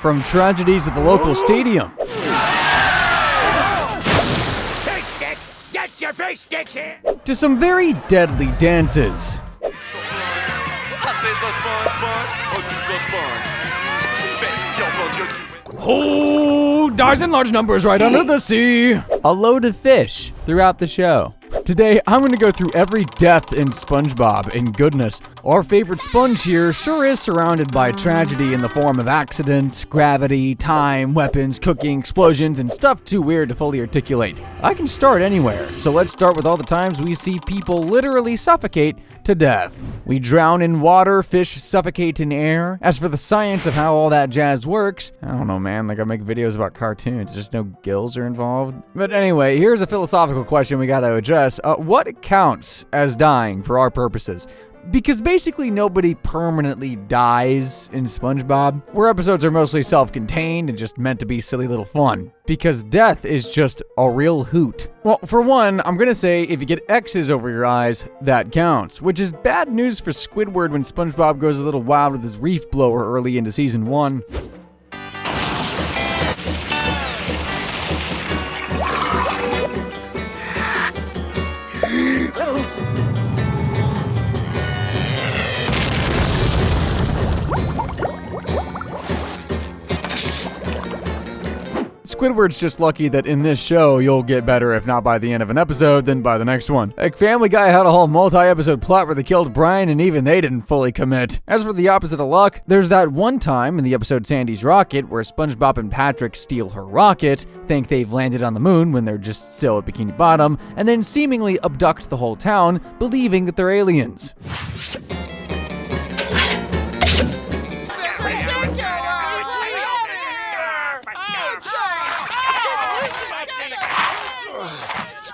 From tragedies at the local stadium to some very deadly dances. Oh, dies in large numbers right under the sea. A load of fish throughout the show. Today, I'm going to go through every death in SpongeBob, and goodness, our favorite sponge here sure is surrounded by tragedy in the form of accidents, gravity, time, weapons, cooking, explosions, and stuff too weird to fully articulate. I can start anywhere, so let's start with all the times we see people literally suffocate to death. We drown in water, fish suffocate in air. As for the science of how all that jazz works, I don't know, man, like I make videos about cartoons, just no gills are involved. But anyway, here's a philosophical question we gotta address. What counts as dying for our purposes? Because basically nobody permanently dies in SpongeBob, where episodes are mostly self-contained and just meant to be silly little fun. Because death is just a real hoot. Well, for one, I'm gonna say if you get X's over your eyes, that counts, which is bad news for Squidward when SpongeBob goes a little wild with his reef blower early into season 1. Squidward's just lucky that in this show, you'll get better if not by the end of an episode, then by the next one. Like Family Guy had a whole multi-episode plot where they killed Brian and even they didn't fully commit. As for the opposite of luck, there's that one time in the episode Sandy's Rocket where SpongeBob and Patrick steal her rocket, think they've landed on the moon when they're just still at Bikini Bottom, and then seemingly abduct the whole town, believing that they're aliens.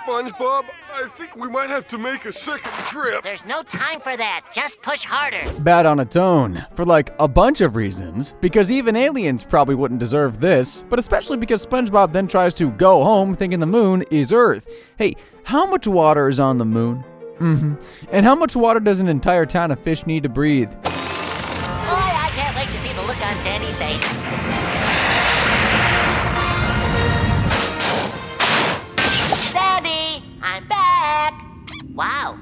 SpongeBob, I think we might have to make a second trip. There's no time for that. Just push harder. Bad on its own, for like a bunch of reasons. Because even aliens probably wouldn't deserve this, but especially because SpongeBob then tries to go home thinking the moon is Earth. Hey, how much water is on the moon? And how much water does an entire town of fish need to breathe? Boy, I can't wait to see the look on Sandy's face. Sandy, I'm back. Wow.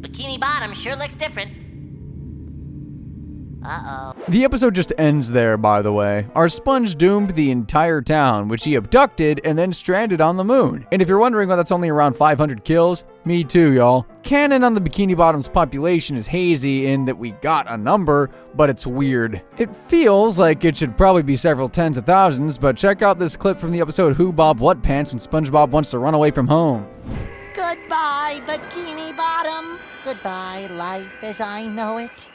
Bikini Bottom sure looks different. Uh-oh. The episode just ends there, by the way. Our sponge doomed the entire town, which he abducted and then stranded on the moon. And if you're wondering why that's only around 500 kills, me too, y'all. Canon on the Bikini Bottom's population is hazy in that we got a number, but it's weird. It feels like it should probably be several tens of thousands, but check out this clip from the episode Who Bob What Pants when SpongeBob wants to run away from home. Goodbye, Bikini Bottom. Goodbye, life as I know it.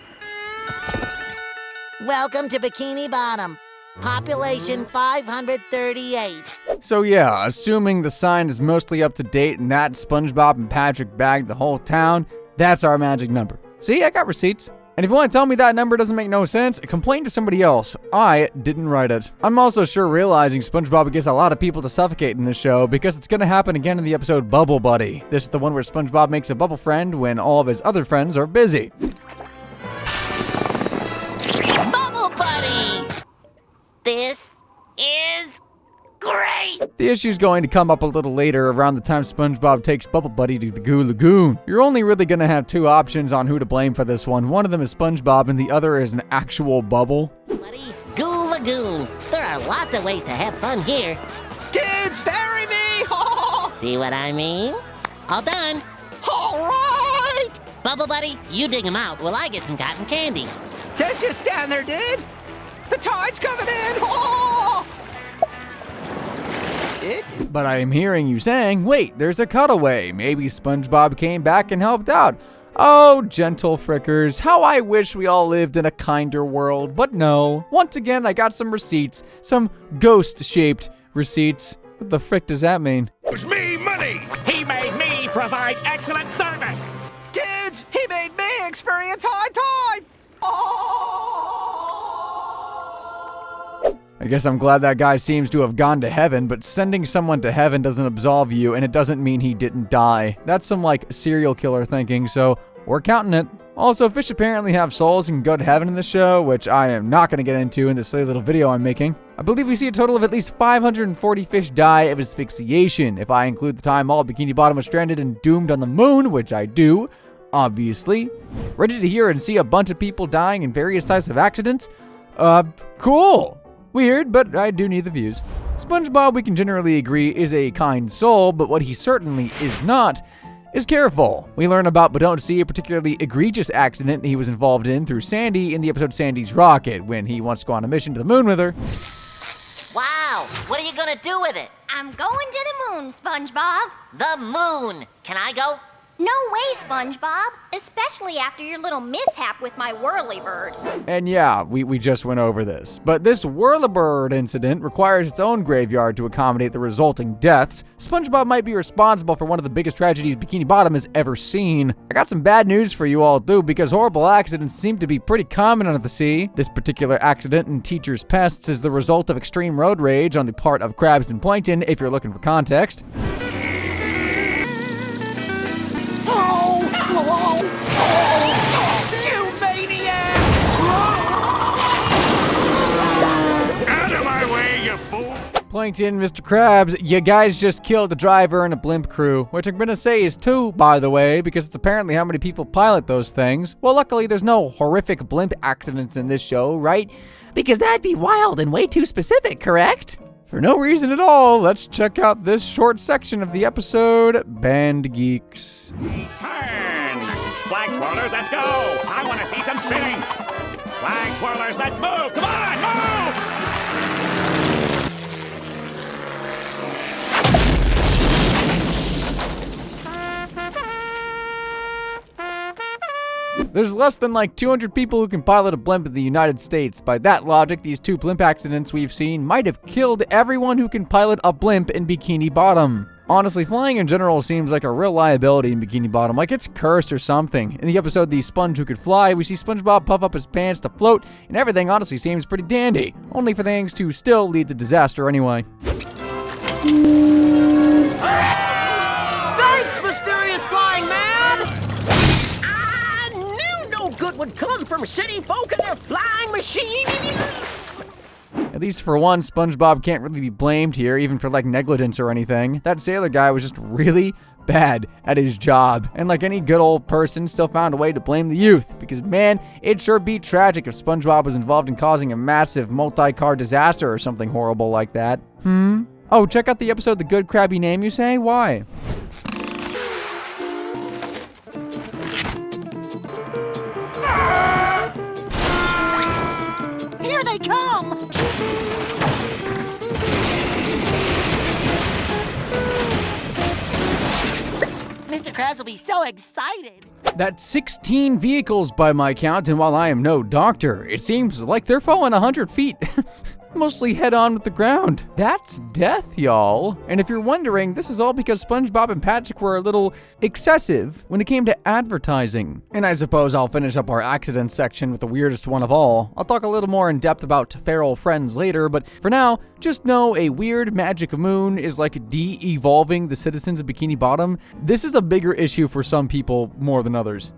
Welcome to Bikini Bottom. Population 538. So yeah, assuming the sign is mostly up to date and that SpongeBob and Patrick bagged the whole town, that's our magic number. See, I got receipts. And if you want to tell me that number doesn't make no sense, complain to somebody else. I didn't write it. I'm also sure realizing SpongeBob gets a lot of people to suffocate in this show because it's gonna happen again in the episode Bubble Buddy. This is the one where SpongeBob makes a bubble friend when all of his other friends are busy. This is great! The issue's going to come up a little later around the time SpongeBob takes Bubble Buddy to the Goo Lagoon. You're only really gonna have two options on who to blame for this one. One of them is SpongeBob and the other is an actual bubble. Buddy, Goo Lagoon. There are lots of ways to have fun here. Kids, bury me! See what I mean? All done. All right! Bubble Buddy, you dig him out while I get some cotton candy. Can't you stand there, dude? The tide's coming in! Oh! But I am hearing you saying, wait, there's a cutaway. Maybe SpongeBob came back and helped out. Oh, gentle frickers, how I wish we all lived in a kinder world. But no, once again, I got some receipts. Some ghost-shaped receipts. What the frick does that mean? It's me money! He made me provide excellent service. Kids, he made me experience high tide! Oh! I guess I'm glad that guy seems to have gone to heaven, but sending someone to heaven doesn't absolve you, and it doesn't mean he didn't die. That's some, like, serial killer thinking, so we're counting it. Also, fish apparently have souls and can go to heaven in the show, which I am not going to get into in this silly little video I'm making. I believe we see a total of at least 540 fish die of asphyxiation, if I include the time all Bikini Bottom was stranded and doomed on the moon, which I do, obviously. Ready to hear and see a bunch of people dying in various types of accidents? Cool. Weird, but I do need the views. Spongebob, we can generally agree, is a kind soul, but what he certainly is not is careful. We learn about but don't see a particularly egregious accident he was involved in through Sandy in the episode Sandy's Rocket, when he wants to go on a mission to the moon with her. Wow, what are you gonna do with it? I'm going to the moon, SpongeBob. The moon. Can I go? No way, SpongeBob. Especially after your little mishap with my whirlybird. And yeah, we just went over this. But this whirlybird incident requires its own graveyard to accommodate the resulting deaths. SpongeBob might be responsible for one of the biggest tragedies Bikini Bottom has ever seen. I got some bad news for you all too, because horrible accidents seem to be pretty common on the sea. This particular accident in Teacher's Pests is the result of extreme road rage on the part of crabs and plankton, if you're looking for context. You maniac! Out of my way, you fool! Plankton, Mr. Krabs, you guys just killed the driver and a blimp crew, which I'm gonna say is 2, by the way, because it's apparently how many people pilot those things. Well, luckily there's no horrific blimp accidents in this show, right? Because that'd be wild and way too specific, correct? For no reason at all, let's check out this short section of the episode, Band Geeks. Turn! Flag twirlers, let's go! I want to see some spinning! Flag twirlers, let's move! Come on, move! There's less than like 200 people who can pilot a blimp in the United States. By that logic, these 2 blimp accidents we've seen might have killed everyone who can pilot a blimp in Bikini Bottom. Honestly, flying in general seems like a real liability in Bikini Bottom, like it's cursed or something. In the episode The Sponge Who Could Fly, we see SpongeBob puff up his pants to float, and everything honestly seems pretty dandy, only for things to still lead to disaster anyway. Thanks, mysterious flying man! Good would come from city folk and their flying machines. At least for one, SpongeBob can't really be blamed here, even for like negligence or anything. That sailor guy was just really bad at his job, and like any good old person, still found a way to blame the youth, because man, it'd sure be tragic if SpongeBob was involved in causing a massive multi-car disaster or something horrible like that. Oh, check out the episode The Good Krabby Name, you say? Why? Here they come! Mr. Krabs will be so excited. That's 16 vehicles by my count, and while I am no doctor, it seems like they're falling 100 feet. Mostly head on with the ground. That's death, y'all. And if you're wondering, this is all because SpongeBob and Patrick were a little excessive when it came to advertising. And I suppose I'll finish up our accidents section with the weirdest one of all. I'll talk a little more in depth about feral friends later, but for now, just know a weird magic moon is like de-evolving the citizens of Bikini Bottom. This is a bigger issue for some people more than others.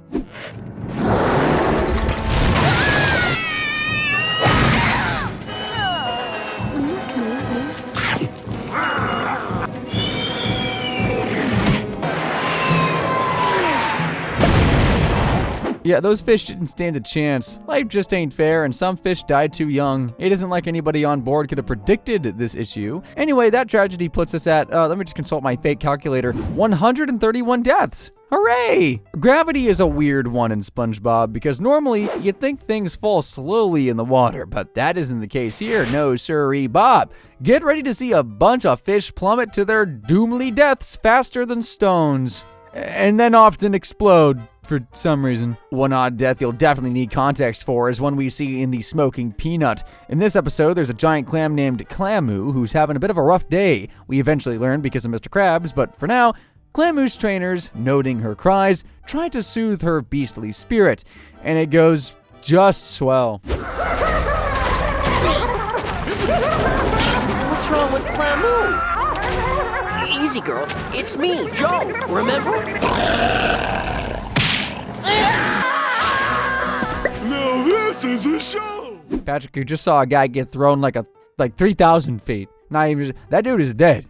Yeah, those fish didn't stand a chance. Life just ain't fair, and some fish died too young. It isn't like anybody on board could have predicted this issue. Anyway, that tragedy puts us at, let me just consult my fake calculator, 131 deaths. Hooray! Gravity is a weird one in SpongeBob, because normally you'd think things fall slowly in the water, but that isn't the case here. No sirree, Bob. Get ready to see a bunch of fish plummet to their doomly deaths faster than stones, and then often explode. For some reason. One odd death you'll definitely need context for is one we see in the Smoking Peanut. In this episode, there's a giant clam named Clamu who's having a bit of a rough day. We eventually learn because of Mr. Krabs, but for now, Clamu's trainers, noting her cries, try to soothe her beastly spirit, and it goes just swell. What's wrong with Clamu? Easy, girl. It's me, Joe. Remember? This is a show! Patrick, you just saw a guy get thrown like 3,000 feet. Not even, that dude is dead.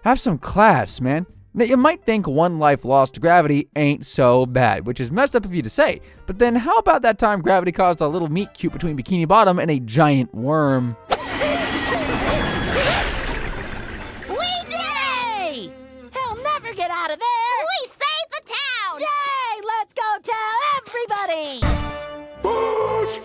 Have some class, man. Now, you might think one life lost to gravity ain't so bad, which is messed up of you to say. But then how about that time gravity caused a little meet cute between Bikini Bottom and a giant worm? Yay! He'll never get out of there! We saved the town! Yay! Let's go tell everybody! Push!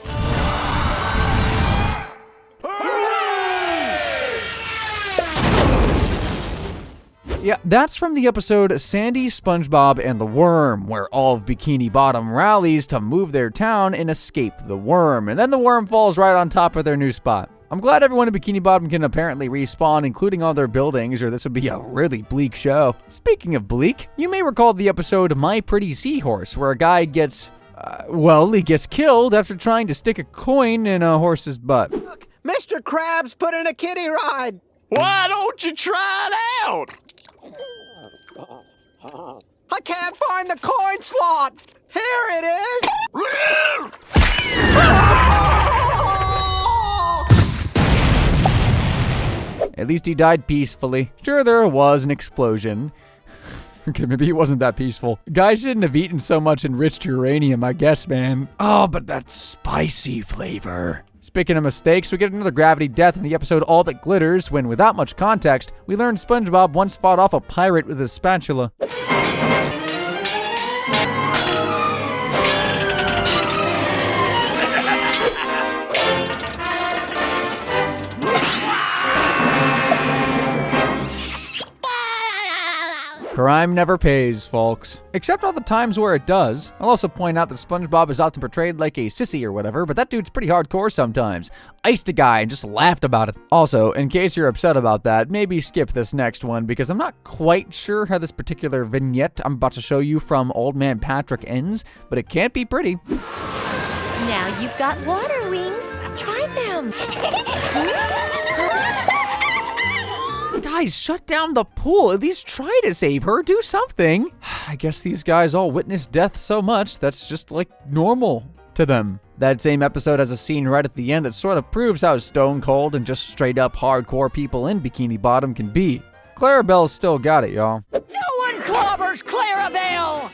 Yeah, that's from the episode Sandy, Spongebob, and the Worm, where all of Bikini Bottom rallies to move their town and escape the worm, and then the worm falls right on top of their new spot. I'm glad everyone in Bikini Bottom can apparently respawn, including all their buildings, or this would be a really bleak show. Speaking of bleak, you may recall the episode My Pretty Seahorse, where a guy gets, he gets killed after trying to stick a coin in a horse's butt. Look, Mr. Krabs put in a kiddie ride. Why don't you try it out? I can't find the coin slot. Here it is. At least he died peacefully. Sure, there was an explosion. Okay, maybe it wasn't that peaceful. Guys shouldn't have eaten so much enriched uranium, I guess, man. Oh, but that spicy flavor. Speaking of mistakes, we get another gravity death in the episode All That Glitters, when without much context, we learn SpongeBob once fought off a pirate with his spatula. Crime never pays, folks. Except all the times where it does. I'll also point out that SpongeBob is often portrayed like a sissy or whatever, but that dude's pretty hardcore sometimes. Iced a guy and just laughed about it. Also, in case you're upset about that, maybe skip this next one, because I'm not quite sure how this particular vignette I'm about to show you from Old Man Patrick ends, but it can't be pretty. Now you've got water wings. Try them. Guys, shut down the pool. At least try to save her. Do something. I guess these guys all witness death so much that's just like normal to them. That same episode has a scene right at the end that sort of proves how stone cold and just straight up hardcore people in Bikini Bottom can be. Clarabelle's still got it, y'all. No one clobbers Clarabelle.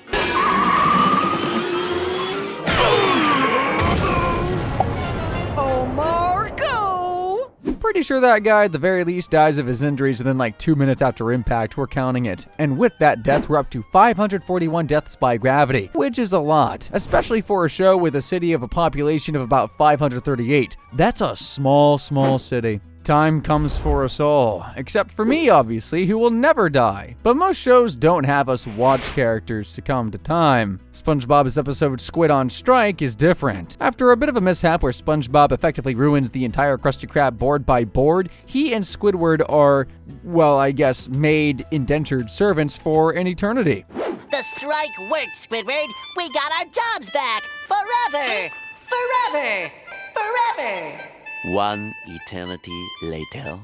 Oh, Marco. Pretty sure that guy at the very least dies of his injuries within like 2 minutes after impact. We're counting it. And with that death, we're up to 541 deaths by gravity, which is a lot, especially for a show with a city of a population of about 538. That's a small city. Time comes for us all, except for me, obviously, who will never die. But most shows don't have us watch characters succumb to time. SpongeBob's episode Squid on Strike is different. After a bit of a mishap where SpongeBob effectively ruins the entire Krusty Krab board by board, he and Squidward are, well, I guess, made indentured servants for an eternity. The strike worked, Squidward. We got our jobs back. Forever. Forever. Forever. One eternity later.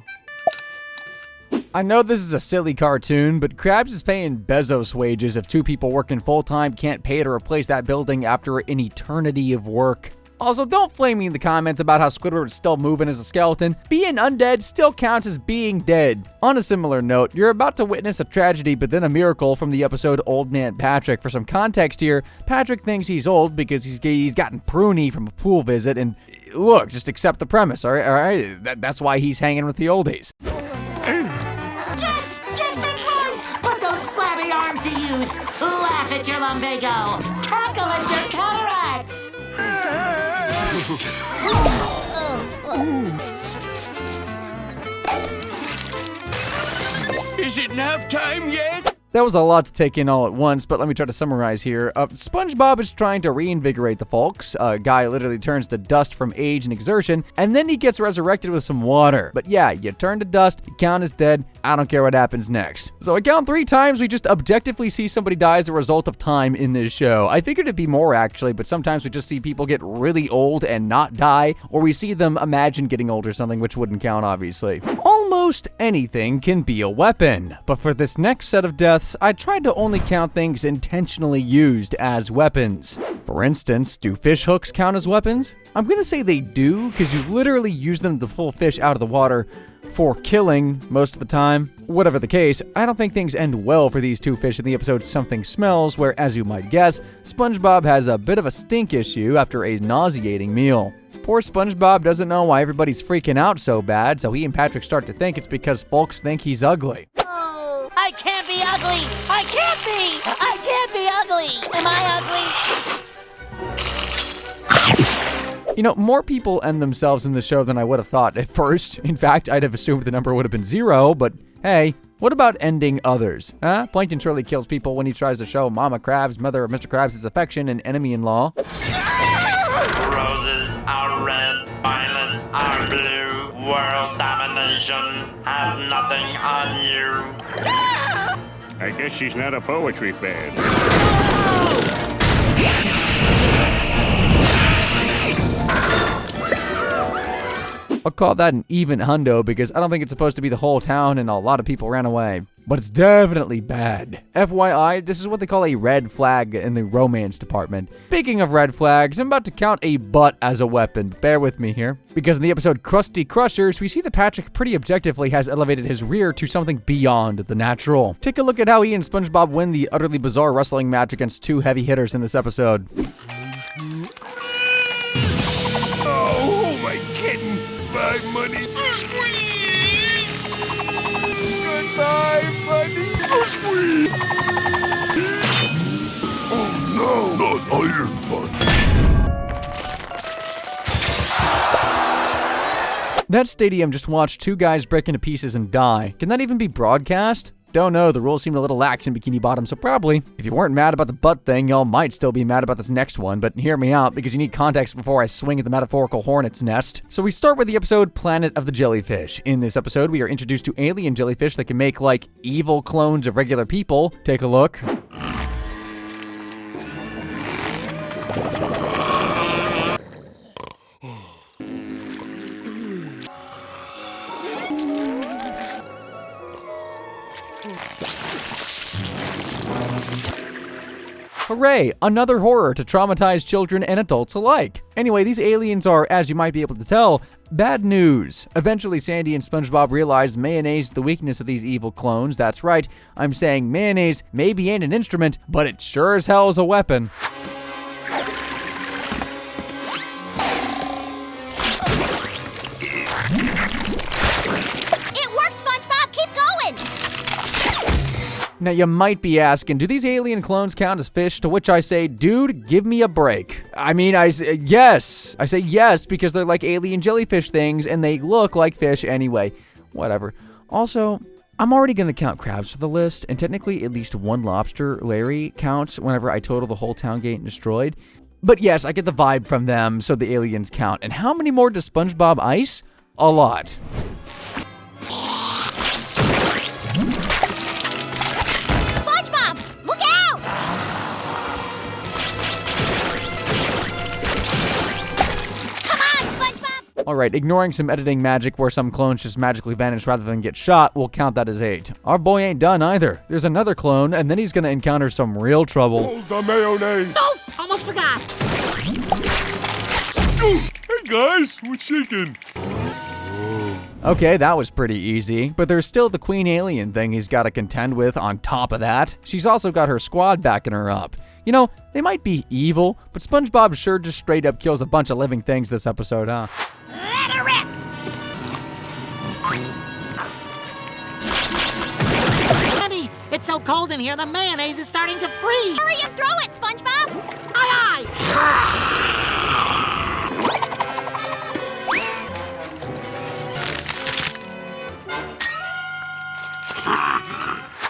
I know this is a silly cartoon, but Krabs is paying Bezos wages if two people working full-time can't pay to replace that building after an eternity of work. Also, don't flame me in the comments about how Squidward's still moving as a skeleton. Being undead still counts as being dead. On a similar note, you're about to witness a tragedy but then a miracle from the episode Old Man Patrick. For some context here, Patrick thinks he's old because he's gotten pruny from a pool visit, and look, just accept the premise, all right? That's why he's hanging with the oldies. Yes, that's right. Put those flabby arms to use. Laugh at your lumbago. Cackle at your cataracts. Is it nap time yet? That was a lot to take in all at once, but let me try to summarize here. SpongeBob is trying to reinvigorate the folks. A guy literally turns to dust from age and exertion, and then he gets resurrected with some water. But yeah, you turn to dust, you count as dead, I don't care what happens next. So I count 3 times we just objectively see somebody die as a result of time in this show. I figured it'd be more actually, but sometimes we just see people get really old and not die, or we see them imagine getting old or something, which wouldn't count obviously. Almost anything can be a weapon, but for this next set of deaths, I tried to only count things intentionally used as weapons. For instance, do fish hooks count as weapons? I'm gonna say they do, because you literally use them to pull fish out of the water for killing most of the time. Whatever the case, I don't think things end well for these two fish in the episode Something Smells, where, as you might guess, SpongeBob has a bit of a stink issue after a nauseating meal. Poor SpongeBob doesn't know why everybody's freaking out so bad, so he and Patrick start to think it's because folks think he's ugly. Oh, I can't be ugly! I can't be! I can't be ugly! Am I ugly? You know, more people end themselves in the show than I would have thought at first. In fact, I'd have assumed the number would have been 0, but hey, what about ending others? Huh? Plankton surely kills people when he tries to show Mama Krabs, mother of Mr. Krabs, his affection and enemy-in-law. Roses are red, violets are blue. World domination has nothing on you. I guess she's not a poetry fan. I'll call that an even hundo because I don't think it's supposed to be the whole town and a lot of people ran away. But it's definitely bad. FYI, this is what they call a red flag in the romance department. Speaking of red flags, I'm about to count a butt as a weapon. Bear with me here. Because in the episode Krusty Crushers, we see that Patrick pretty objectively has elevated his rear to something beyond the natural. Take a look at how he and SpongeBob win the utterly bizarre wrestling match against two heavy hitters in this episode. Oh, who am I kidding? Bye, money. Squeeze! Goodbye, money. Squeeze! Oh, no. Not Iron Man. That stadium just watched two guys break into pieces and die. Can that even be broadcast? Don't know, the rules seem a little lax in Bikini Bottom, so probably. If you weren't mad about the butt thing, y'all might still be mad about this next one, but hear me out, because you need context before I swing at the metaphorical hornet's nest. So we start with the episode Planet of the Jellyfish. In this episode, we are introduced to alien jellyfish that can make, like, evil clones of regular people. Take a look. Hooray! Another horror to traumatize children and adults alike. Anyway, these aliens are, as you might be able to tell, bad news. Eventually, Sandy and SpongeBob realize mayonnaise is the weakness of these evil clones. That's right, I'm saying mayonnaise maybe ain't an instrument, but it sure as hell is a weapon. It worked, SpongeBob! Keep going! Now, you might be asking, do these alien clones count as fish? To which I say, dude, give me a break. I mean, I say yes. I say yes because they're like alien jellyfish things and they look like fish anyway. Whatever. Also, I'm already going to count crabs for the list, and technically at least one lobster, Larry, counts whenever I total the whole town getting destroyed. But yes, I get the vibe from them, so the aliens count. And how many more does SpongeBob ice? A lot. Alright, ignoring some editing magic where some clones just magically vanish rather than get shot, we'll count that as 8. Our boy ain't done either. There's another clone, and then he's gonna encounter some real trouble. Hold the mayonnaise. Oh, almost forgot. Hey, guys, what's shaking? Okay, that was pretty easy, but there's still the queen alien thing he's gotta contend with on top of that. She's also got her squad backing her up. You know, they might be evil, but SpongeBob sure just straight up kills a bunch of living things this episode, huh? Let her rip! Honey, it's so cold in here, the mayonnaise is starting to freeze. Hurry and throw it, SpongeBob! Aye, aye!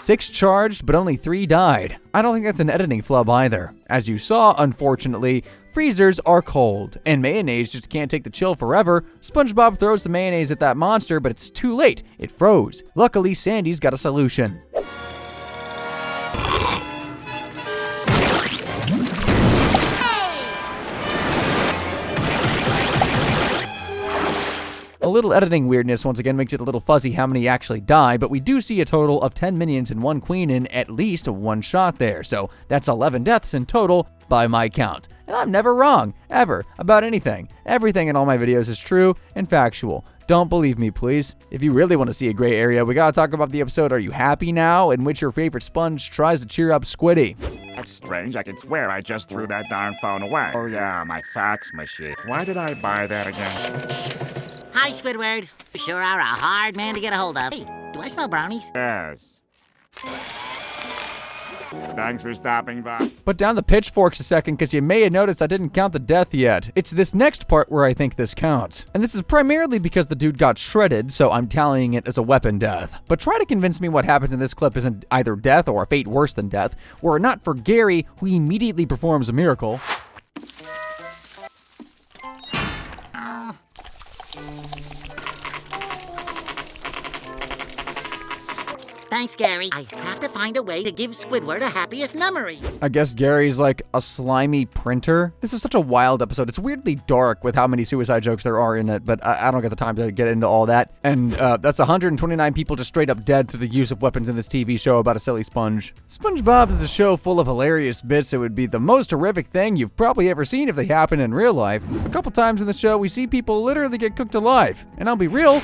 6 charged, but only 3 died. I don't think that's an editing flub either. As you saw, unfortunately, freezers are cold, and mayonnaise just can't take the chill forever. SpongeBob throws the mayonnaise at that monster, but it's too late. It froze. Luckily, Sandy's got a solution. A A little editing weirdness once again makes it a little fuzzy how many actually die, but we do see a total of 10 minions and 1 queen in at least one shot there, so that's 11 deaths in total by my count. And I'm never wrong, ever, about anything. Everything in all my videos is true and factual. Don't believe me, please. If you really want to see a gray area, we gotta talk about the episode Are You Happy Now?, in which your favorite sponge tries to cheer up Squiddy. That's strange. I can swear I just threw that darn phone away. Oh yeah, my fax machine. Why did I buy that again? Hi, Squidward. You sure are a hard man to get a hold of. Hey, do I smell brownies? Yes. Thanks for stopping by. Put down the pitchforks a second, because you may have noticed I didn't count the death yet. It's this next part where I think this counts. And this is primarily because the dude got shredded, so I'm tallying it as a weapon death. But try to convince me what happens in this clip isn't either death or a fate worse than death, were it not for Gary, who immediately performs a miracle. Thanks, Gary. I have to find a way to give Squidward a happiest memory. I guess Gary's like a slimy printer. This is such a wild episode. It's weirdly dark with how many suicide jokes there are in it, but I don't get the time to get into all that. And that's 129 people just straight up dead through the use of weapons in this TV show about a silly sponge. SpongeBob is a show full of hilarious bits that would be the most horrific thing you've probably ever seen if they happen in real life. A couple times in the show, we see people literally get cooked alive. And I'll be real,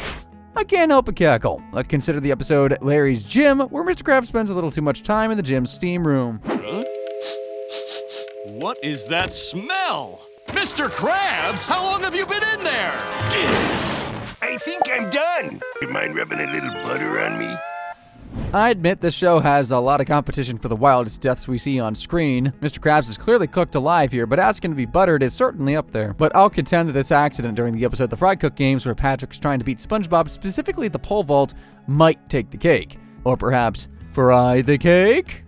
I can't help but cackle. Let's consider the episode Larry's Gym, where Mr. Krabs spends a little too much time in the gym's steam room. Huh? What is that smell? Mr. Krabs, how long have you been in there? I think I'm done. You mind rubbing a little butter on me? I admit this show has a lot of competition for the wildest deaths we see on screen. Mr. Krabs is clearly cooked alive here, but asking to be buttered is certainly up there. But I'll contend that this accident during the episode The Fry Cook Games, where Patrick's trying to beat SpongeBob, specifically at the pole vault, might take the cake. Or perhaps, fry the cake?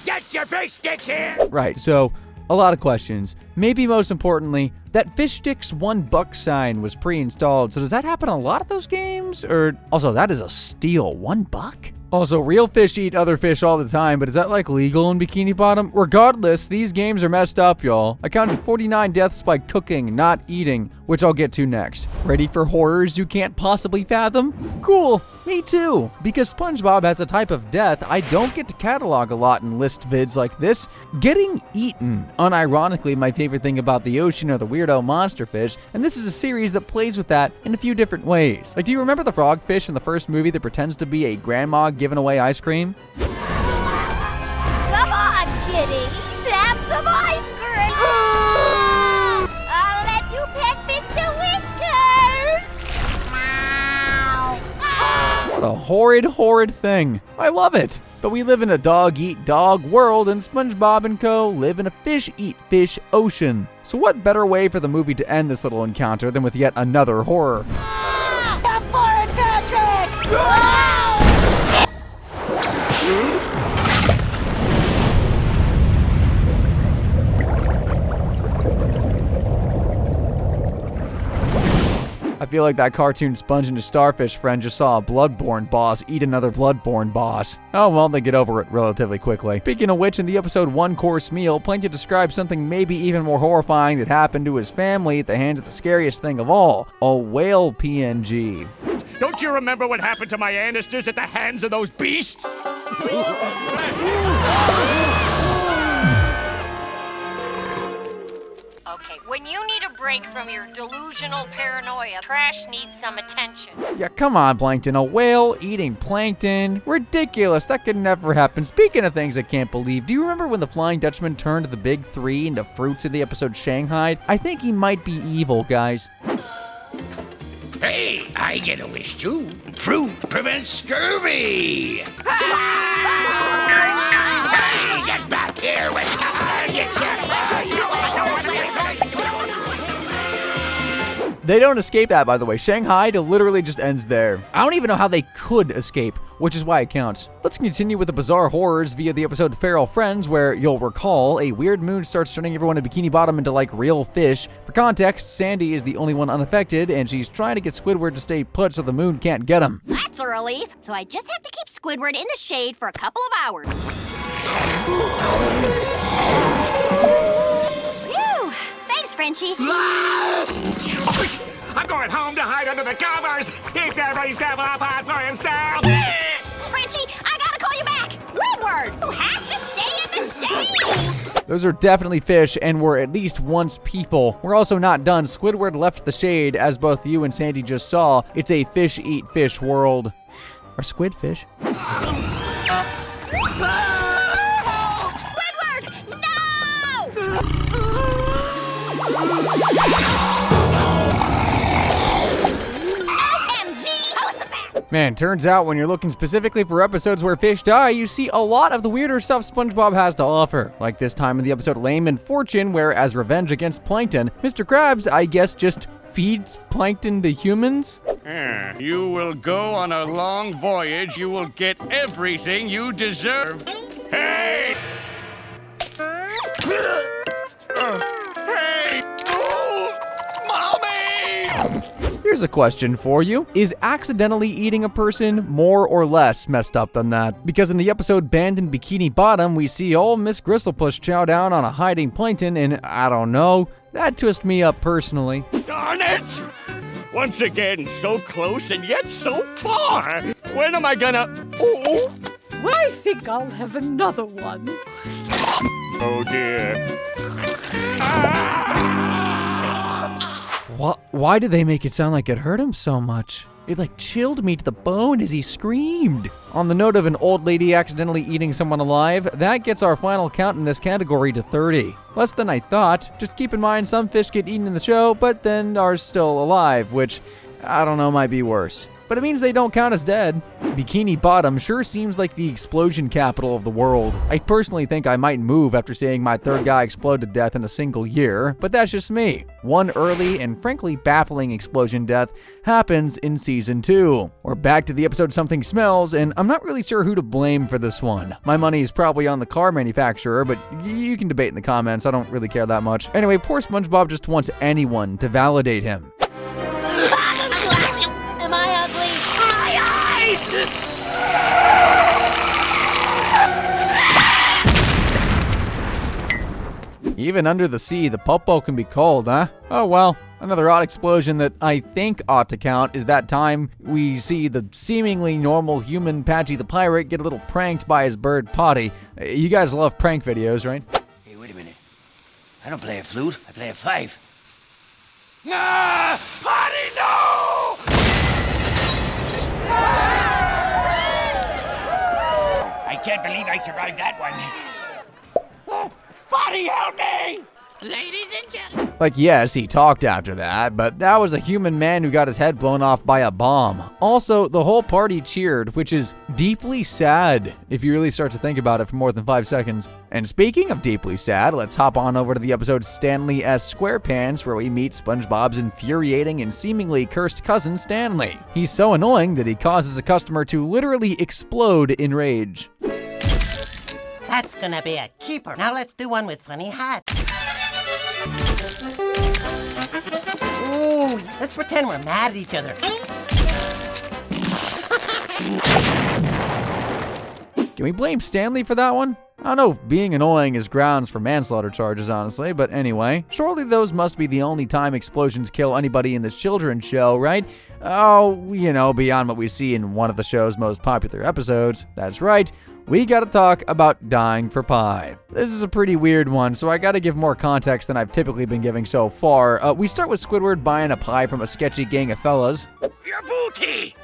Get your fish sticks here! Right, so a lot of questions. Maybe most importantly, that fish sticks $1 sign was pre-installed, so does that happen in a lot of those games? Or, also, that is a steal, $1? Also, real fish eat other fish all the time, but is that like legal in Bikini Bottom? Regardless, these games are messed up, y'all. I counted 49 deaths by cooking, not eating, which I'll get to next. Ready for horrors you can't possibly fathom? Cool, me too. Because SpongeBob has a type of death I don't get to catalog a lot in list vids like this. Getting eaten. Unironically, my favorite thing about the ocean are the weirdo monster fish, and this is a series that plays with that in a few different ways. Like, do you remember the frogfish in the first movie that pretends to be a grandma giving away ice cream? Come on, kitties, have some ice cream. I'll let you pet Mr. Whiskers. Meow. What a horrid thing. I love it. But we live in a dog-eat-dog world, and SpongeBob and co. live in a fish-eat-fish ocean. So what better way for the movie to end this little encounter than with yet another horror? Come for it, Patrick! I feel like that cartoon Sponge and his starfish friend just saw a bloodborne boss eat another bloodborne boss. Oh well, they get over it relatively quickly. Speaking of which, in the episode One Course Meal, Plankton describes something maybe even more horrifying that happened to his family at the hands of the scariest thing of all, a whale PNG. Don't you remember what happened to my ancestors at the hands of those beasts? Okay, when you need a break from your delusional paranoia, trash needs some attention. Yeah, come on, Plankton. A whale eating plankton? Ridiculous. That could never happen. Speaking of things I can't believe, do you remember when the Flying Dutchman turned the big three into fruits in the episode Shanghai? I think he might be evil, guys. Hey, I get a wish too. Fruit prevents scurvy. Hey, get back here with They don't escape that, by the way. Shanghai literally just ends there. I don't even know how they could escape, which is why it counts. Let's continue with the bizarre horrors via the episode Feral Friends, where you'll recall a weird moon starts turning everyone in Bikini Bottom into like real fish. For context, Sandy is the only one unaffected, and she's trying to get Squidward to stay put so the moon can't get him. That's a relief. So I just have to keep Squidward in the shade for a couple of hours. Phew! Thanks this, Frenchie. I'm going home to hide under the covers. It's every step apart for himself. Frenchie, I gotta call you back. Squidward, you have to stay in this game. Those are definitely fish and were at least once people. We're also not done. Squidward left the shade, as both you and Sandy just saw. It's a fish eat fish world. Are squid fish? Squidward, no! OMG, Josephat! Man, turns out when you're looking specifically for episodes where fish die, you see a lot of the weirder stuff SpongeBob has to offer. Like this time in the episode Lame and Fortune, where as revenge against Plankton, Mr. Krabs, I guess, just feeds Plankton to humans? You will go on a long voyage. You will get everything you deserve. Hey! Hey! Oh, Mommy! Here's a question for you. Is accidentally eating a person more or less messed up than that? Because in the episode Banned in Bikini Bottom, we see old Miss Gristlepuss chow down on a hiding Plankton, and I don't know, that twisted me up personally. Darn it! Once again, so close and yet so far. When am I gonna... Oh! I think I'll have another one. Oh dear. Why did they make it sound like it hurt him so much? It like chilled me to the bone as he screamed. On the note of an old lady accidentally eating someone alive, that gets our final count in this category to 30. Less than I thought. Just keep in mind some fish get eaten in the show, but then are still alive, which, I don't know, might be worse. But it means they don't count as dead. Bikini Bottom sure seems like the explosion capital of the world. I personally think I might move after seeing my third guy explode to death in a single year, but that's just me. One early and frankly baffling explosion death happens in season 2. We're back to the episode Something Smells, and I'm not really sure who to blame for this one. My money is probably on the car manufacturer, but you can debate in the comments. I don't really care that much. Anyway, poor SpongeBob just wants anyone to validate him. Am I ugly? My eyes! Even under the sea, the Popo can be cold, huh? Oh well. Another odd explosion that I think ought to count is that time we see the seemingly normal human Patchy the Pirate get a little pranked by his bird Potty. You guys love prank videos, right? Hey, wait a minute. I don't play a flute, I play a fife. Ah! Potty, no! I can't believe I survived that one. Potty, help me! Ladies and gentlemen. Like, yes, he talked after that, but that was a human man who got his head blown off by a bomb. Also, the whole party cheered, which is deeply sad if you really start to think about it for more than 5 seconds. And speaking of deeply sad, let's hop on over to the episode Stanley S. SquarePants, where we meet SpongeBob's infuriating and seemingly cursed cousin Stanley. He's so annoying that he causes a customer to literally explode in rage. That's gonna be a keeper. Now let's do one with funny hats. Ooh, let's pretend we're mad at each other. Can we blame Stanley for that one? I don't know if being annoying is grounds for manslaughter charges, honestly, but anyway. Surely those must be the only time explosions kill anybody in this children's show, right? Oh, you know, beyond what we see in one of the show's most popular episodes. That's right, we gotta talk about dying for pie. This is a pretty weird one, so I gotta give more context than I've typically been giving so far. We start with Squidward buying a pie from a sketchy gang of fellas. Your booty!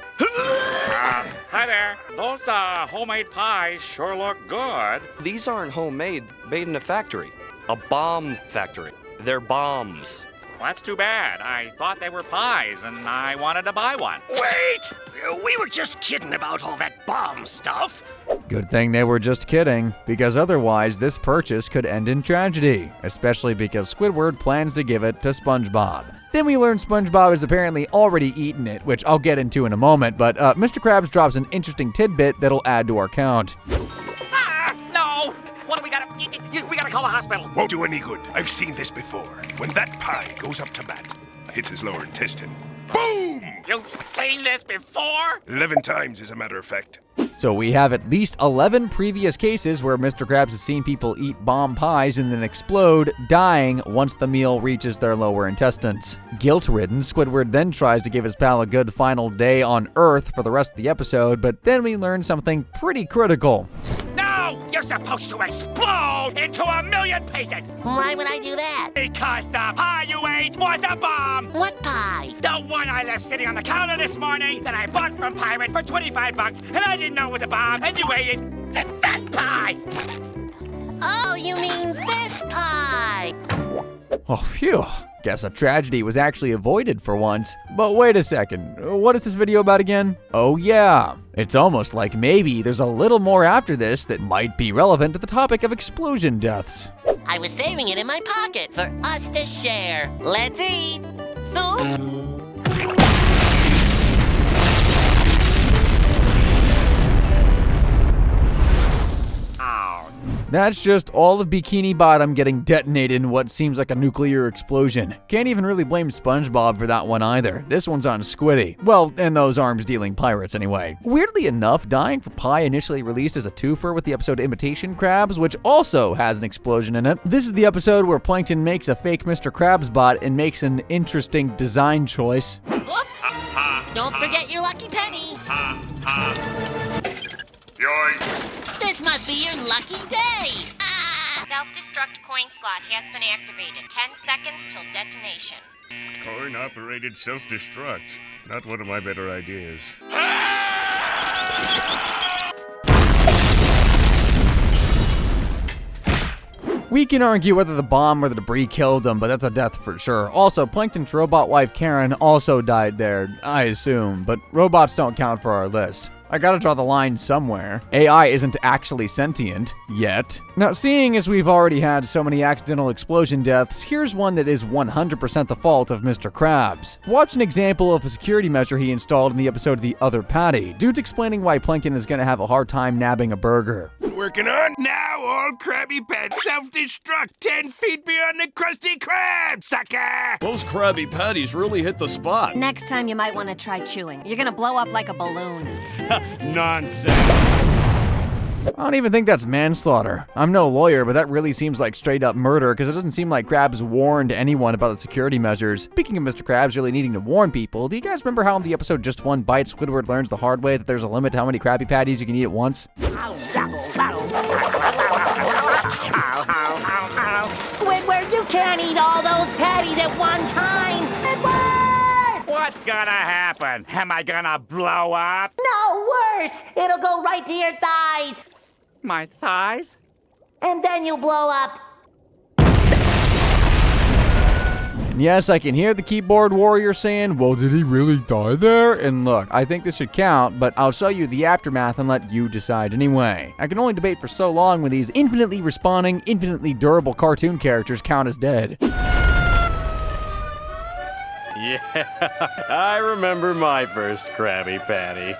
Hi there. Those homemade pies sure look good. These aren't homemade, made in a factory. A bomb factory. They're bombs. Well, that's too bad. I thought they were pies, and I wanted to buy one. Wait! We were just kidding about all that bomb stuff. Good thing they were just kidding, because otherwise this purchase could end in tragedy, especially because Squidward plans to give it to SpongeBob. Then we learn SpongeBob has apparently already eaten it, which I'll get into in a moment, but Mr. Krabs drops an interesting tidbit that'll add to our count. Ah, no! What do we gotta... We gotta call the hospital. Won't do any good. I've seen this before. When that pie goes up to bat, hits his lower intestine. Boom! You've seen this before? 11 times, as a matter of fact. So we have at least 11 previous cases where Mr. Krabs has seen people eat bomb pies and then explode, dying once the meal reaches their lower intestines. Guilt-ridden, Squidward then tries to give his pal a good final day on Earth for the rest of the episode, but then we learn something pretty critical. No! You're supposed to explode into a million pieces! Why would I do that? Because the pie you ate was a bomb! What pie? The one I left sitting on the counter this morning that I bought from Pirates for $25, and I didn't know it was a bomb, and you ate it. It's that pie! Oh, you mean this pie? Oh, phew. Guess a tragedy was actually avoided for once. But wait a second, what is this video about again? Oh yeah, it's almost like maybe there's a little more after this that might be relevant to the topic of explosion deaths. I was saving it in my pocket for us to share. Let's eat. Oops. That's just all of Bikini Bottom getting detonated in what seems like a nuclear explosion. Can't even really blame Spongebob for that one either. This one's on Squiddy. Well, and those arms-dealing pirates anyway. Weirdly enough, Dying for Pie initially released as a twofer with the episode Imitation Crabs, which also has an explosion in it. This is the episode where Plankton makes a fake Mr. Krabs bot and makes an interesting design choice. Don't forget your lucky penny. Yoink. This must be your lucky day. Self-destruct coin slot has been activated. 10 seconds till detonation. Coin-operated self-destruct. Not one of my better ideas. We can argue whether the bomb or the debris killed him, but that's a death for sure. Also, Plankton's robot wife Karen also died there, I assume, but robots don't count for our list. I gotta draw the line somewhere. AI isn't actually sentient, yet. Now, seeing as we've already had so many accidental explosion deaths, here's one that is 100% the fault of Mr. Krabs. Watch an example of a security measure he installed in the episode The Other Patty. Dude's explaining why Plankton is gonna have a hard time nabbing a burger. Working on? Now all Krabby Patties self-destruct 10 feet beyond the Krusty Krab, sucker! Those Krabby Patties really hit the spot. Next time you might want to try chewing. You're gonna blow up like a balloon. Nonsense. I don't even think that's manslaughter. I'm no lawyer, but that really seems like straight up murder because it doesn't seem like Krabs warned anyone about the security measures. Speaking of Mr. Krabs really needing to warn people, do you guys remember how in the episode Just One Bite, Squidward learns the hard way that there's a limit to how many Krabby Patties you can eat at once? Squidward, you can't eat all those patties at one time. Squidward! What's gonna happen? Am I gonna blow up? No, worse. It'll go right to your thighs. My thighs? And then you blow up. And yes, I can hear the keyboard warrior saying, well, did he really die there? And look, I think this should count, but I'll show you the aftermath and let you decide anyway. I can only debate for so long when these infinitely respawning, infinitely durable cartoon characters count as dead. Yeah, I remember my first Krabby Patty.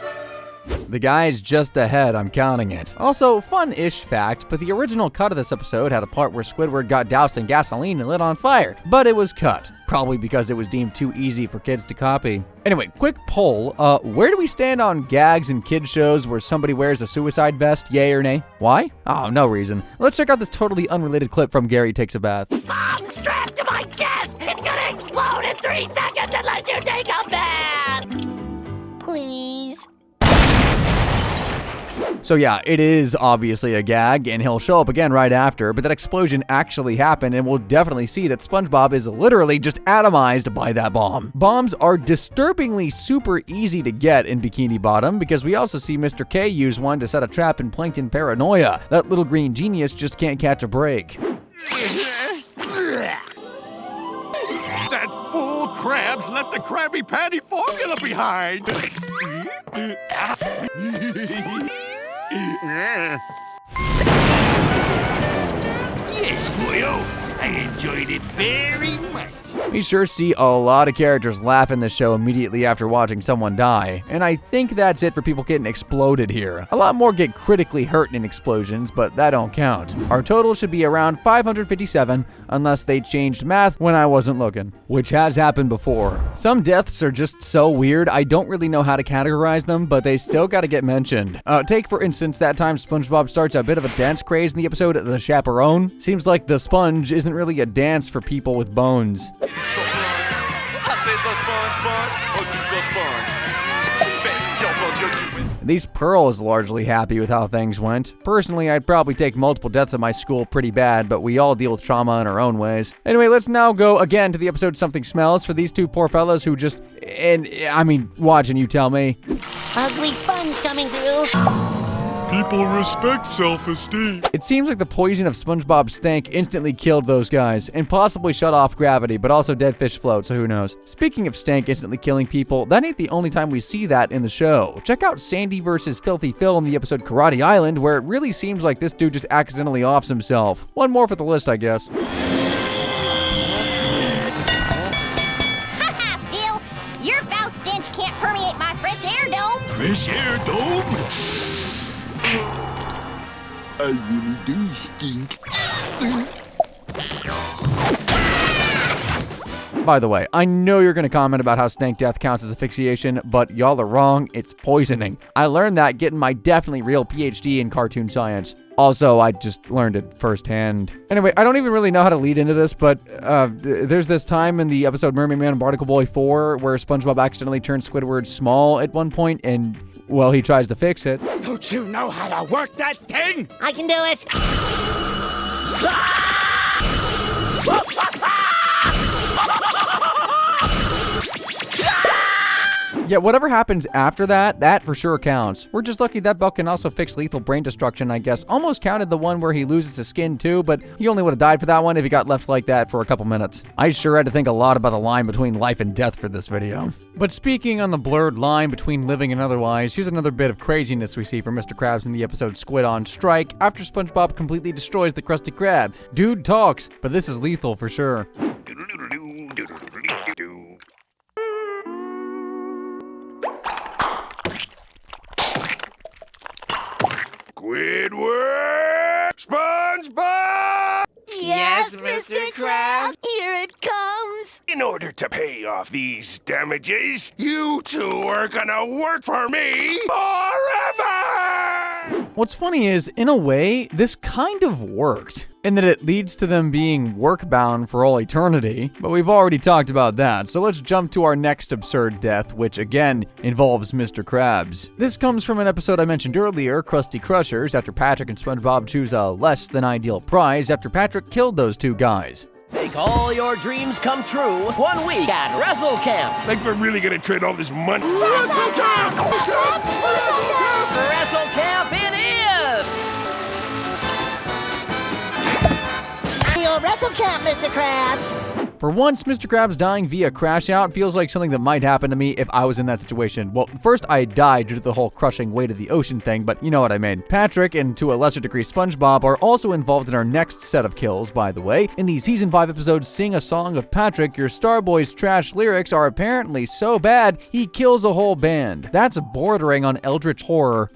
The guy's just ahead, I'm counting it. Also, fun-ish fact, but the original cut of this episode had a part where Squidward got doused in gasoline and lit on fire, but it was cut. Probably because it was deemed too easy for kids to copy. Anyway, quick poll, where do we stand on gags in kid shows where somebody wears a suicide vest, yay or nay? Why? Oh, no reason. Let's check out this totally unrelated clip from Gary Takes a Bath. I'm strapped to my chest! It's gonna explode in 3 seconds unless you take a bath! Please? So yeah, it is obviously a gag, and he'll show up again right after, but that explosion actually happened, and we'll definitely see that Spongebob is literally just atomized by that bomb. Bombs are disturbingly super easy to get in Bikini Bottom, because we also see Mr. K use one to set a trap in Plankton Paranoia. That little green genius just can't catch a break. That fool Krabs left the Krabby Patty formula behind! Yes, boyo. I enjoyed it very much. We sure see a lot of characters laugh in this show immediately after watching someone die, and I think that's it for people getting exploded here. A lot more get critically hurt in explosions, but that don't count. Our total should be around 557, unless they changed math when I wasn't looking, which has happened before. Some deaths are just so weird, I don't really know how to categorize them, but they still gotta get mentioned. Take for instance that time SpongeBob starts a bit of a dance craze in the episode The Chaperone. Seems like the sponge isn't really a dance for people with bones. These Pearl is largely happy with how things went. Personally, I'd probably take multiple deaths at my school pretty bad, but we all deal with trauma in our own ways. Anyway, let's now go again to the episode Something Smells for these two poor fellas who just, watch and you tell me. Ugly sponge coming through. People respect self-esteem. It seems like the poison of SpongeBob's stank instantly killed those guys, and possibly shut off gravity, but also dead fish float, so who knows. Speaking of stank instantly killing people, that ain't the only time we see that in the show. Check out Sandy versus Filthy Phil in the episode Karate Island, where it really seems like this dude just accidentally offs himself. One more for the list, I guess. Haha, Phil! Your foul stench can't permeate my fresh air dome! Fresh air dome? I really do stink. By the way, I know you're gonna comment about how stank death counts as asphyxiation, but y'all are wrong, it's poisoning. I learned that getting my definitely real PhD in cartoon science. Also, I just learned it firsthand. Anyway, I don't even really know how to lead into this, but there's this time in the episode Mermaid Man and Barnacle Boy 4 where SpongeBob accidentally turns Squidward small at one point, and, well, he tries to fix it. Don't you know how to work that thing? I can do it. Yeah, whatever happens after that, that for sure counts. We're just lucky that belt can also fix lethal brain destruction, I guess. Almost counted the one where he loses his skin too, but he only would have died for that one if he got left like that for a couple minutes. I sure had to think a lot about the line between life and death for this video. But speaking on the blurred line between living and otherwise, here's another bit of craziness we see from Mr. Krabs in the episode Squid on Strike after SpongeBob completely destroys the Krusty Krab. Dude talks, but this is lethal for sure. Squidward! SpongeBob! Yes, Mr. Krabs. Here it comes. In order to pay off these damages, you two are gonna work for me forever! What's funny is, in a way, this kind of worked, in that it leads to them being work-bound for all eternity, but we've already talked about that, so let's jump to our next absurd death, which again involves Mr. Krabs. This comes from an episode I mentioned earlier, Krusty Crushers, after Patrick and SpongeBob choose a less than ideal prize after Patrick killed those two guys. Make all your dreams come true 1 week at Wrestle Camp. Like we're really gonna trade all this money? Wrestle Camp! Wrestle Camp it is! Your Wrestle Camp, Mr. Krabs. For once, Mr. Krabs dying via crash out feels like something that might happen to me if I was in that situation. Well, first I died due to the whole crushing weight of the ocean thing, but you know what I mean. Patrick, and to a lesser degree SpongeBob, are also involved in our next set of kills, by the way. In the Season 5 episode Sing a Song of Patrick, your Starboy's trash lyrics are apparently so bad, he kills a whole band. That's bordering on eldritch horror.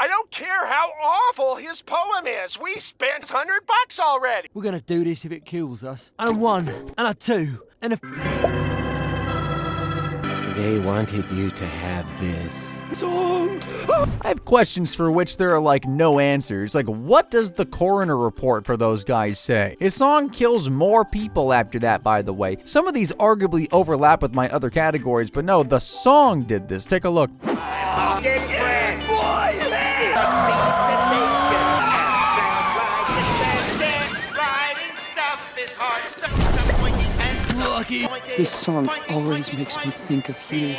I don't care how awful his poem is. We spent $100 already. We're gonna do this if it kills us. And a 1, and a 2, and a... They wanted you to have this song. I have questions for which there are like no answers. Like, what does the coroner report for those guys say? His song kills more people after that, by the way. Some of these arguably overlap with my other categories, but no, the song did this. Take a look. This song always makes me think of you.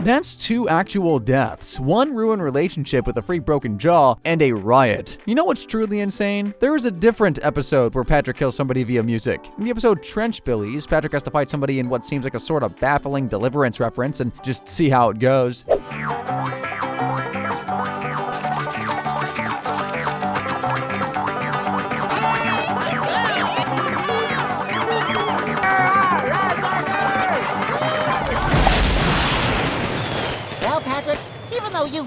That's 2 actual deaths, 1 ruined relationship with a freak broken jaw, and a riot. You know what's truly insane? There is a different episode where Patrick kills somebody via music. In the episode Trench Billies, Patrick has to fight somebody in what seems like a sort of baffling Deliverance reference and just see how it goes.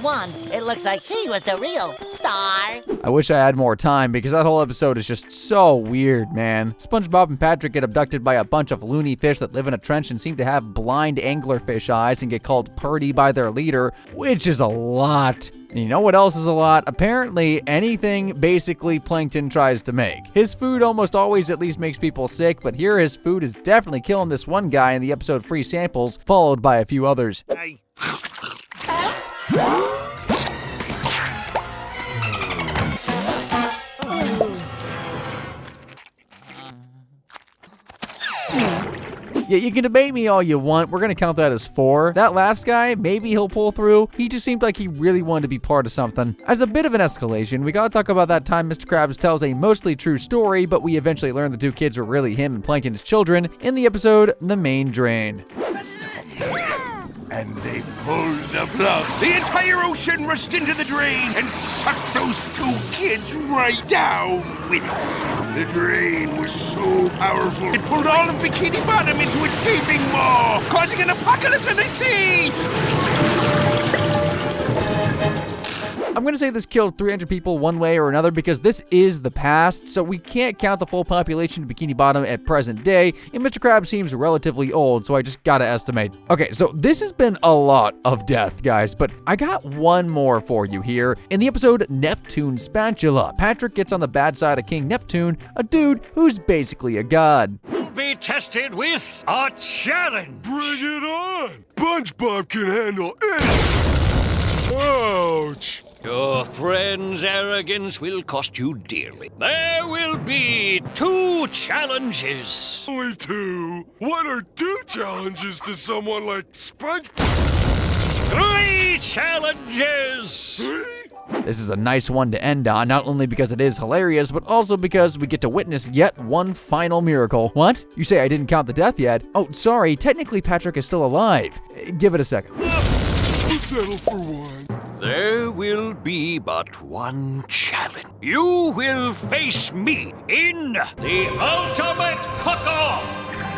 won. It looks like he was the real star. I wish I had more time because that whole episode is just so weird, man. SpongeBob and Patrick get abducted by a bunch of loony fish that live in a trench and seem to have blind anglerfish eyes and get called Purdy by their leader, which is a lot. And you know what else is a lot? Apparently, anything basically Plankton tries to make. His food almost always at least makes people sick, but here his food is definitely killing this one guy in the episode Free Samples, followed by a few others. Hey. Yeah, you can debate me all you want. We're gonna count that as 4. That last guy, maybe he'll pull through. He just seemed like he really wanted to be part of something. As a bit of an escalation, we gotta talk about that time Mr. Krabs tells a mostly true story, but we eventually learn the 2 kids were really him and Plankton's children in the episode The Main Drain. And they pulled the plug. The entire ocean rushed into the drain and sucked those 2 kids right down with it. The drain was so powerful, it pulled all of Bikini Bottom into its gaping maw, causing an apocalypse in the sea! I'm gonna say this killed 300 people one way or another because this is the past, so we can't count the full population of Bikini Bottom at present day, and Mr. Krabs seems relatively old, so I just gotta estimate. Okay, so this has been a lot of death, guys, but I got one more for you here. In the episode Neptune Spatula, Patrick gets on the bad side of King Neptune, a dude who's basically a god. Be tested with a challenge. Bring it on! SpongeBob can handle it! Ouch! Your friend's arrogance will cost you dearly. There will be 2 challenges. Only 2? What are 2 challenges to someone like SpongeBob? 3 challenges! 3? This is a nice one to end on, not only because it is hilarious, but also because we get to witness yet one final miracle. What? You say I didn't count the death yet? Oh, sorry, technically Patrick is still alive. Give it a second. I'll settle for 1. There will be but 1 challenge. You will face me in the ultimate cook-off.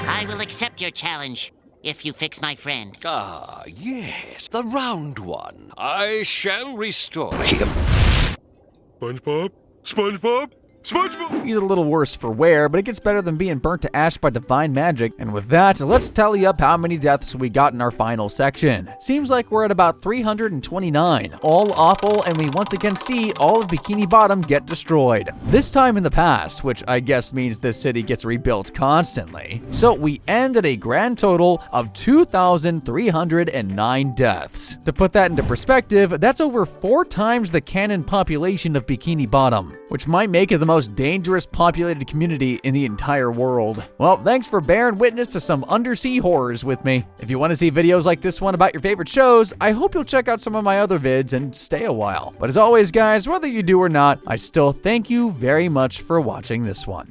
I will accept your challenge if you fix my friend. Ah, yes, the round one. I shall restore him. SpongeBob? SpongeBob? SpongeBob! He's a little worse for wear, but it gets better than being burnt to ash by divine magic. And with that, let's tally up how many deaths we got in our final section. Seems like we're at about 329. All awful, and we once again see all of Bikini Bottom get destroyed. This time in the past, which I guess means this city gets rebuilt constantly. So we end at a grand total of 2,309 deaths. To put that into perspective, that's over 4 times the canon population of Bikini Bottom, which might make it the most dangerous populated community in the entire world. Well, thanks for bearing witness to some undersea horrors with me. If you want to see videos like this one about your favorite shows, I hope you'll check out some of my other vids and stay a while. But as always, guys, whether you do or not, I still thank you very much for watching this one.